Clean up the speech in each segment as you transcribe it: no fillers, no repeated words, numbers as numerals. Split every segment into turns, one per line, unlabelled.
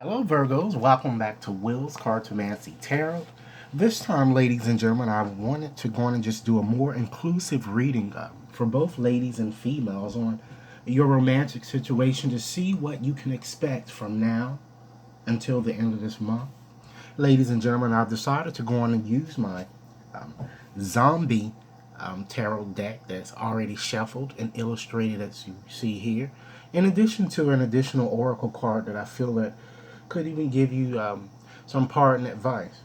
Hello, Virgos. Welcome back to Will's Cartomancy Tarot. This time, ladies and gentlemen, I wanted to go on and just do a more inclusive reading for both ladies and females on your romantic situation to see what you can expect from now until the end of this month. Ladies and gentlemen, I've decided to go on and use my um, zombie tarot deck that's already shuffled and illustrated as you see here, in addition to an additional oracle card that I feel that could even give you some parting advice.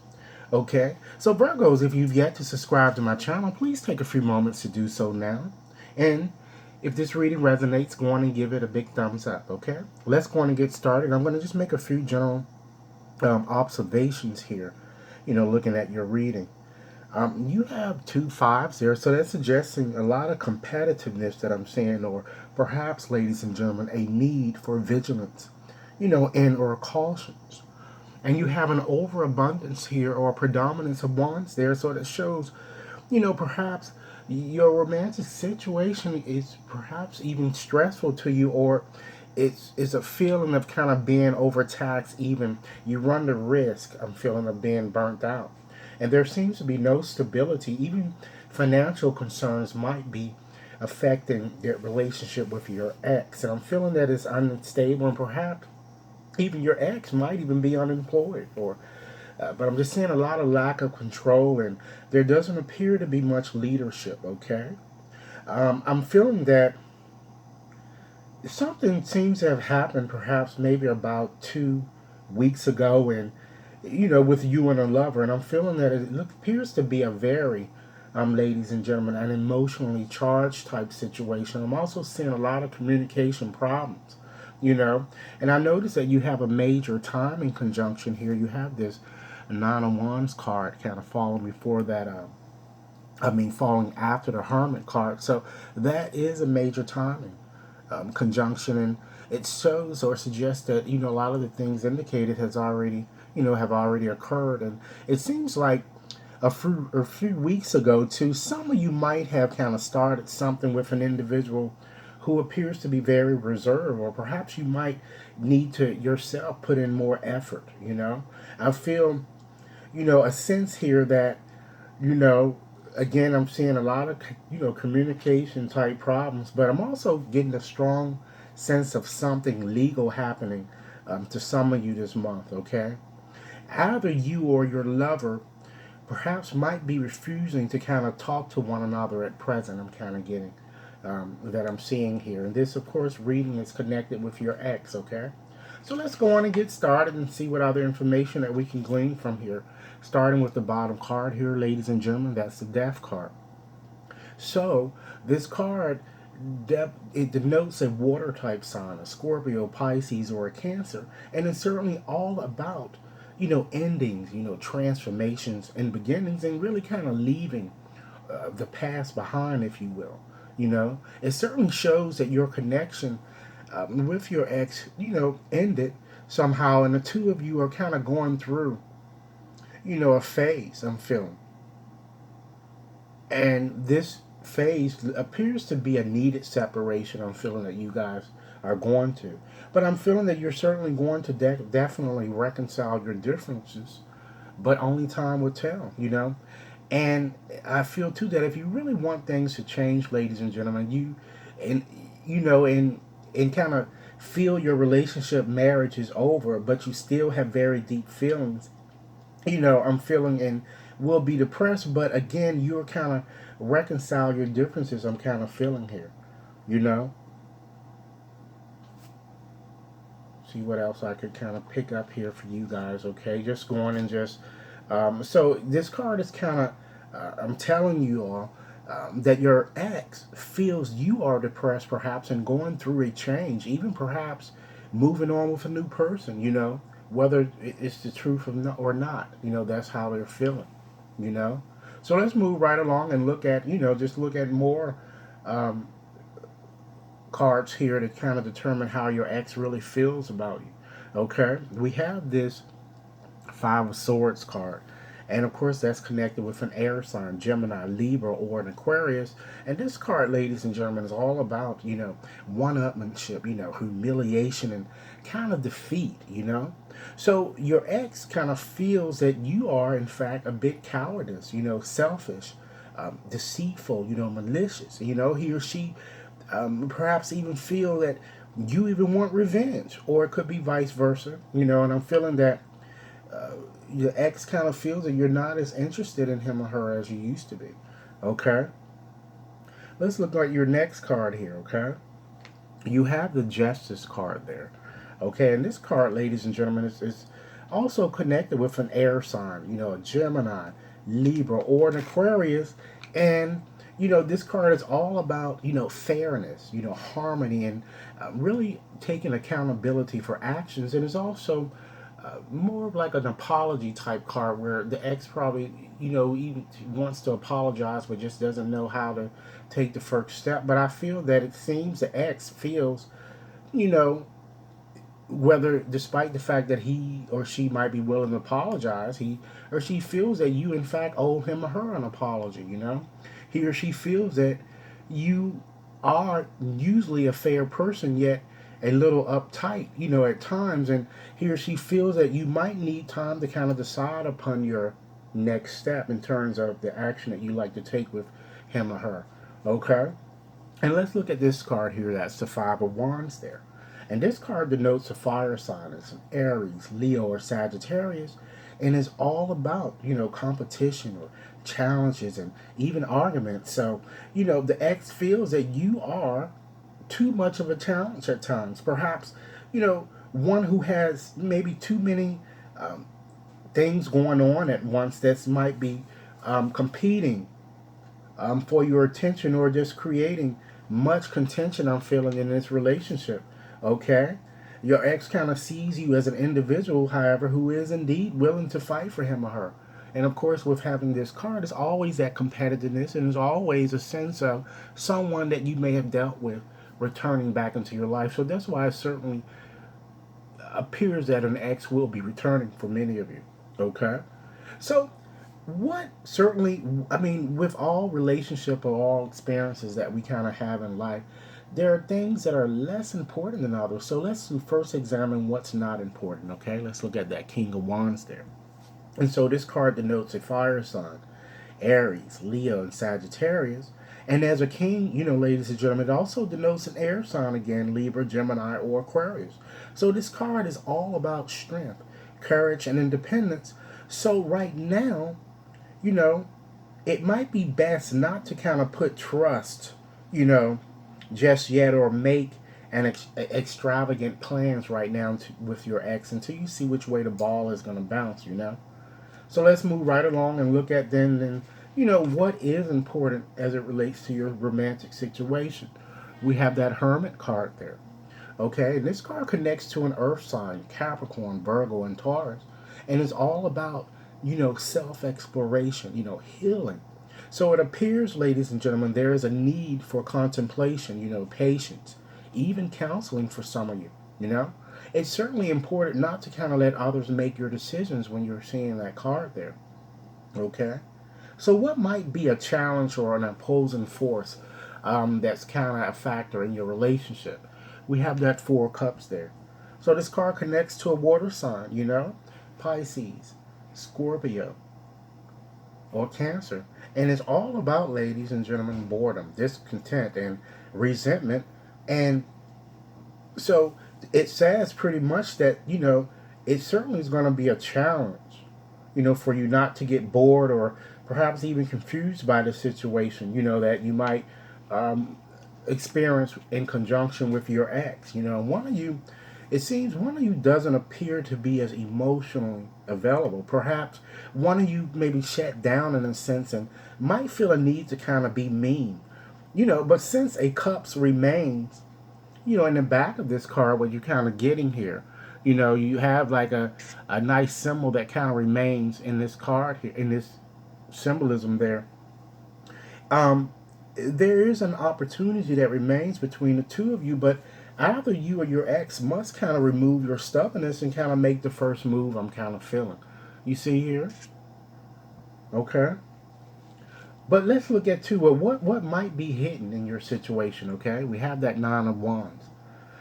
Okay, so Virgos, if you've yet to subscribe to my channel, please take a few moments to do so now. And if this reading resonates, go on and give it a big thumbs up, okay? Let's go on and get started. I'm going to just make a few general observations here, looking at your reading. You have two fives there, so that's suggesting a lot of competitiveness that I'm seeing, or perhaps, ladies and gentlemen, a need for vigilance, and or cautions. And you have an overabundance here or a predominance of wands there, so that shows, perhaps your romantic situation is perhaps even stressful to you, or it's a feeling of kind of being overtaxed. Even you run the risk, I'm feeling, of being burnt out, and there seems to be no stability. Even financial concerns might be affecting their relationship with your ex, and I'm feeling that it's unstable, and perhaps even your ex might even be unemployed, or but I'm just seeing a lot of lack of control, and there doesn't appear to be much leadership. Okay, I'm feeling that something seems to have happened, perhaps maybe about 2 weeks ago, and with you and a lover, and I'm feeling that appears to be a very ladies and gentlemen, an emotionally charged type situation. I'm also seeing a lot of communication problems, and I notice that you have a major timing conjunction here. You have this Nine of Wands card kind of falling before that. Falling after the Hermit card. So that is a major timing conjunction, and it shows or suggests that a lot of the things indicated has already have already occurred, and it seems like a few weeks ago too, some of you might have kind of started something with an individual who appears to be very reserved, or perhaps you might need to yourself put in more effort. I feel a sense here that you know again, I'm seeing a lot of communication type problems, but I'm also getting a strong sense of something legal happening to some of you this month. Okay, either you or your lover perhaps might be refusing to kind of talk to one another at present. I'm kind of getting that I'm seeing here, and this, of course, reading is connected with your ex. Okay, so let's go on and get started and see what other information that we can glean from here. Starting with the bottom card here, ladies and gentlemen, that's the Death card. So this card, it denotes a water type sign, a Scorpio, Pisces, or a Cancer, and it's certainly all about endings, transformations and beginnings, and really kind of leaving the past behind, if you will. It certainly shows that your connection with your ex, ended somehow, and the two of you are kind of going through, a phase. I'm feeling, and this phase appears to be a needed separation. I'm feeling that you guys are going to, but I'm feeling that you're certainly going to definitely reconcile your differences, but only time will tell. And I feel too that if you really want things to change, ladies and gentlemen, and and kind of feel your relationship marriage is over, but you still have very deep feelings. I'm feeling and will be depressed, but again, you're kind of reconcile your differences. I'm kind of feeling here. You know. See what else I could kind of pick up here for you guys. Okay, just going and just so this card is kind of I'm telling you all that your ex feels you are depressed, perhaps, and going through a change, even perhaps moving on with a new person. Whether it's the truth or not. That's how they're feeling. You know. So let's move right along and look at just look at more um, cards here to kind of determine how your ex really feels about you. Okay, we have this Five of Swords card, And of course, that's connected with an air sign, Gemini, Libra, or an Aquarius. And this card, ladies and gentlemen, is all about, one-upmanship, humiliation and kind of defeat, So your ex kind of feels that you are, in fact, a bit cowardice, selfish, deceitful, malicious. He or she perhaps even feel that you even want revenge, or it could be vice versa, and I'm feeling that your ex kind of feels that you're not as interested in him or her as you used to be. Okay? Let's look at your next card here, okay? You have the Justice card there. Okay, and this card, ladies and gentlemen, is also connected with an air sign, a Gemini, Libra, or an Aquarius. And, this card is all about, fairness, harmony, and really taking accountability for actions. And it's also more of like an apology type card where the ex probably, even wants to apologize but just doesn't know how to take the first step. But I feel that it seems the ex feels, you know, whether despite the fact that he or she might be willing to apologize, he or she feels that you in fact owe him or her an apology. He or she feels that you are usually a fair person, yet a little uptight, at times, and he or she feels that you might need time to kind of decide upon your next step in terms of the action that you like to take with him or her. Okay? And let's look at this card here. That's the Five of Wands there. And this card denotes a fire sign. It's an Aries, Leo, or Sagittarius. And it's all about, competition or challenges and even arguments. So, the ex feels that you are too much of a challenge at times. Perhaps, one who has maybe too many things going on at once that might be competing for your attention, or just creating much contention, I'm feeling, in this relationship. Okay? Your ex kind of sees you as an individual, however, who is indeed willing to fight for him or her. And of course, with having this card, it's always that competitiveness, and there's always a sense of someone that you may have dealt with returning back into your life. So that's why it certainly appears that an ex will be returning for many of you. Okay? So what certainly, I mean, with all relationship or all experiences that we kind of have in life, there are things that are less important than others. So let's first examine what's not important. Okay, let's look at that King of Wands there. And so this card denotes a fire sign, Aries, Leo, and Sagittarius. And as a king, ladies and gentlemen, it also denotes an air sign again, Libra, Gemini, or Aquarius. So this card is all about strength, courage, and independence. So right now, you know, it might be best not to kind of put trust, you know, just yet, or make an extravagant plans right now with your ex until you see which way the ball is going to bounce. So let's move right along and look at then, what is important as it relates to your romantic situation. We have that Hermit card there. Okay, and this card connects to an earth sign, Capricorn, Virgo, and Taurus. And it's all about, self exploration, healing. So it appears, ladies and gentlemen, there is a need for contemplation, patience, even counseling for some of you. It's certainly important not to kind of let others make your decisions when you're seeing that card there. Okay? So, what might be a challenge or an opposing force that's kind of a factor in your relationship? We have that Four of Cups there. So, this card connects to a water sign, Pisces, Scorpio, or Cancer. And it's all about, ladies and gentlemen, boredom, discontent, and resentment. And so, it says pretty much that, it certainly is going to be a challenge, for you not to get bored or perhaps even confused by the situation, that you might um, experience in conjunction with your ex. It seems one of you doesn't appear to be as emotionally available. Perhaps one of you maybe shut down in a sense and might feel a need to kind of be mean, but since a cups remains, in the back of this card, what you're kind of getting here, you have like a nice symbol that kind of remains in this card here, in this symbolism there. Um, there is an opportunity that remains between the two of you, but either you or your ex must kind of remove your stubbornness and kind of make the first move, I'm kind of feeling. You see here? Okay. But let's look at too. Well, what might be hidden in your situation? Okay, we have that Nine of Wands,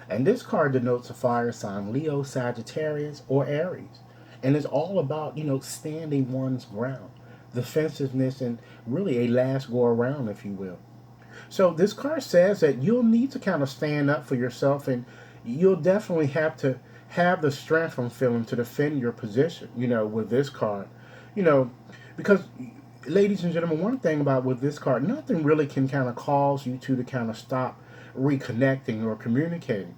and this card denotes a fire sign: Leo, Sagittarius, or Aries, and it's all about standing one's ground, defensiveness, and really a last go around, if you will. So this card says that you'll need to kind of stand up for yourself, and you'll definitely have to have the strength, I'm feeling, to defend your position. With this card, you know, because ladies and gentlemen, one thing about with this card, nothing really can kind of cause you to kind of stop reconnecting or communicating.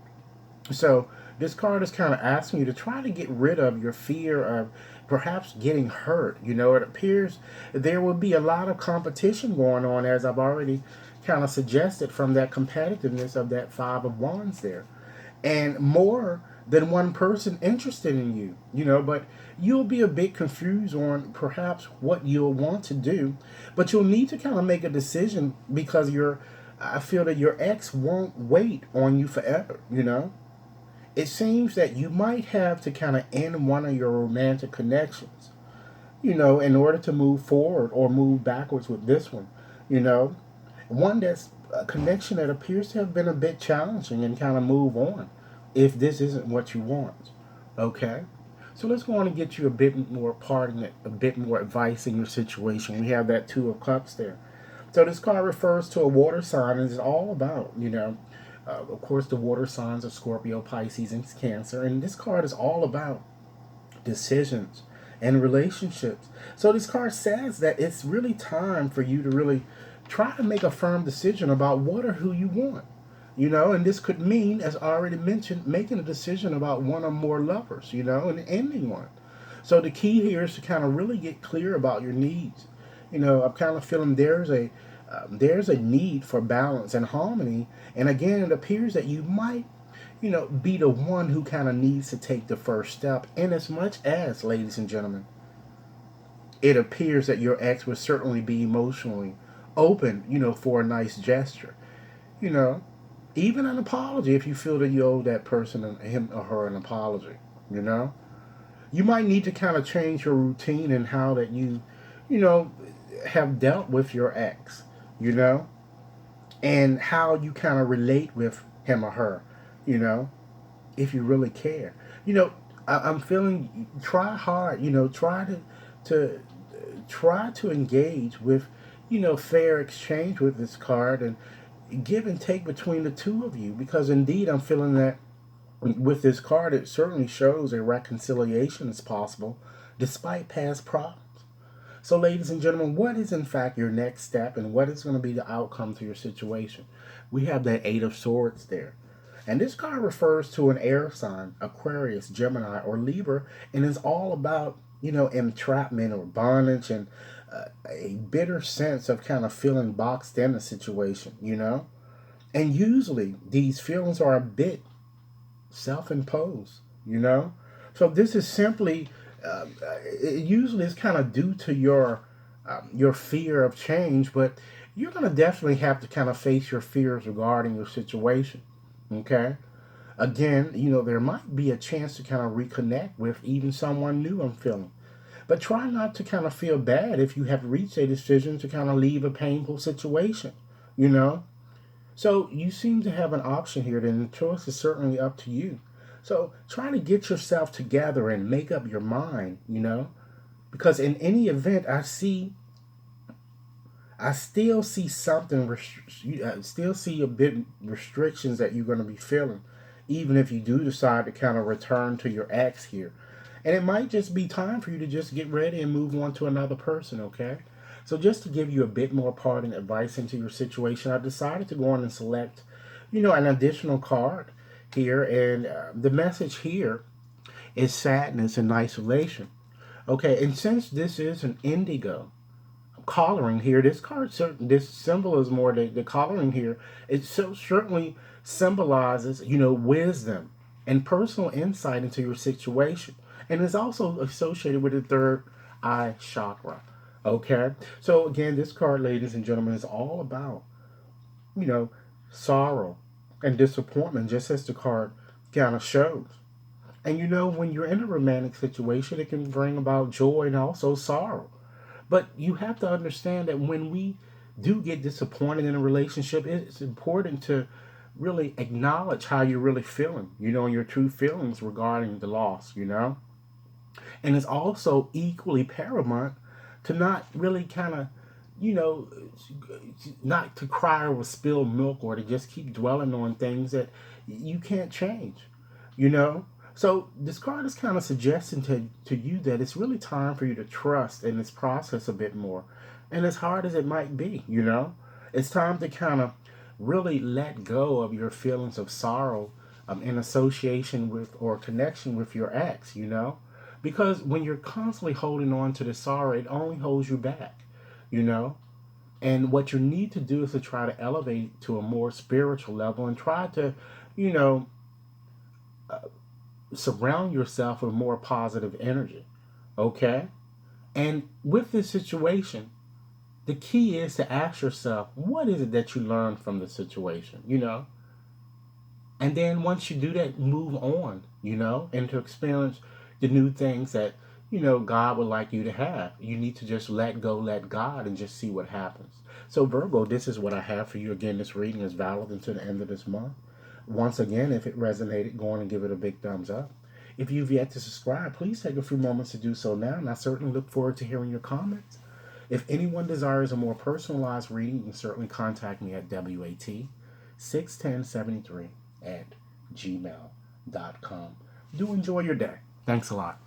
So this card is kind of asking you to try to get rid of your fear of perhaps getting hurt. It appears there will be a lot of competition going on, as I've already kind of suggested from that competitiveness of that Five of Wands there, and more than one person interested in you. But you'll be a bit confused on perhaps what you'll want to do, but you'll need to kind of make a decision because I feel that your ex won't wait on you forever. It seems that you might have to kind of end one of your romantic connections, in order to move forward or move backwards with this one, you know, one that's a connection that appears to have been a bit challenging and kind of move on if this isn't what you want. Okay? So let's go on and get you a bit more pardon, a bit more advice in your situation. We have that Two of Cups there. So this card refers to a water sign and is all about, of course, the water signs of Scorpio, Pisces, and Cancer. And this card is all about decisions and relationships. So this card says that it's really time for you to really try to make a firm decision about what or who you want. And this could mean, as I already mentioned, making a decision about one or more lovers, and ending one. So the key here is to kind of really get clear about your needs. I'm kind of feeling there's a need for balance and harmony, and again, it appears that you might be the one who kind of needs to take the first step. In as much as, ladies and gentlemen, it appears that your ex would certainly be emotionally open, for a nice gesture. You know, even an apology if you feel that you owe that person, him or her, an apology. You know, you might need to kind of change your routine and how that you know, have dealt with your ex. You know, and how you kind of relate with him or her. You know, if you really care. You know, I'm feeling. Try hard. To try to engage with, fair exchange with this card and give and take between the two of you. Because indeed, I'm feeling that with this card, it certainly shows a reconciliation is possible despite past problems. So, ladies and gentlemen, what is in fact your next step and what is going to be the outcome to your situation? We have that Eight of Swords there. And this card refers to an air sign, Aquarius, Gemini, or Libra, and is all about, entrapment or bondage and a bitter sense of kind of feeling boxed in a situation, And usually these feelings are a bit self imposed, you know? So this is simply, it usually is kind of due to your fear of change, but you're going to definitely have to kind of face your fears regarding your situation, okay? Again, there might be a chance to kind of reconnect with even someone new, I'm feeling. But try not to kind of feel bad if you have reached a decision to kind of leave a painful situation, you know? So you seem to have an option here, then the choice is certainly up to you. So try to get yourself together and make up your mind, Because in any event, I still see something, I still see a bit restrictions that you're going to be feeling, even if you do decide to kind of return to your ex here. And it might just be time for you to just get ready and move on to another person, okay? So just to give you a bit more parting advice into your situation, I decided to go on and select, an additional card here. And the message here is sadness and isolation. Okay, and since this is an indigo, coloring here. This symbol is more the coloring here. It so certainly symbolizes, wisdom and personal insight into your situation, and is also associated with the third eye chakra. Okay, so again, this card, ladies and gentlemen, is all about you know sorrow and disappointment, just as the card kind of shows. And when you're in a romantic situation, it can bring about joy and also sorrow. But you have to understand that when we do get disappointed in a relationship, it's important to really acknowledge how you're really feeling, your true feelings regarding the loss. And it's also equally paramount to not really kind of, you know, not to cry over spilled milk or to just keep dwelling on things that you can't change, you know? So this card is kind of suggesting to you that it's really time for you to trust in this process a bit more. And as hard as it might be, it's time to kind of really let go of your feelings of sorrow in association with or connection with your ex. Because when you're constantly holding on to the sorrow, it only holds you back, you know? And what you need to do is to try to elevate to a more spiritual level and try to, you know, surround yourself with more positive energy. Okay? And with this situation, the key is to ask yourself, what is it that you learned from the situation? And then once you do that, move on, and to experience the new things that God would like you to have. You need to just let go, let God, and just see what happens. So, Virgo, this is what I have for you. Again, this reading is valid until the end of this month. Once again, if it resonated, go on and give it a big thumbs up. If you've yet to subscribe, please take a few moments to do so now, and I certainly look forward to hearing your comments. If anyone desires a more personalized reading, you can certainly contact me at WAT61073 at gmail.com. Do enjoy your day. Thanks a lot.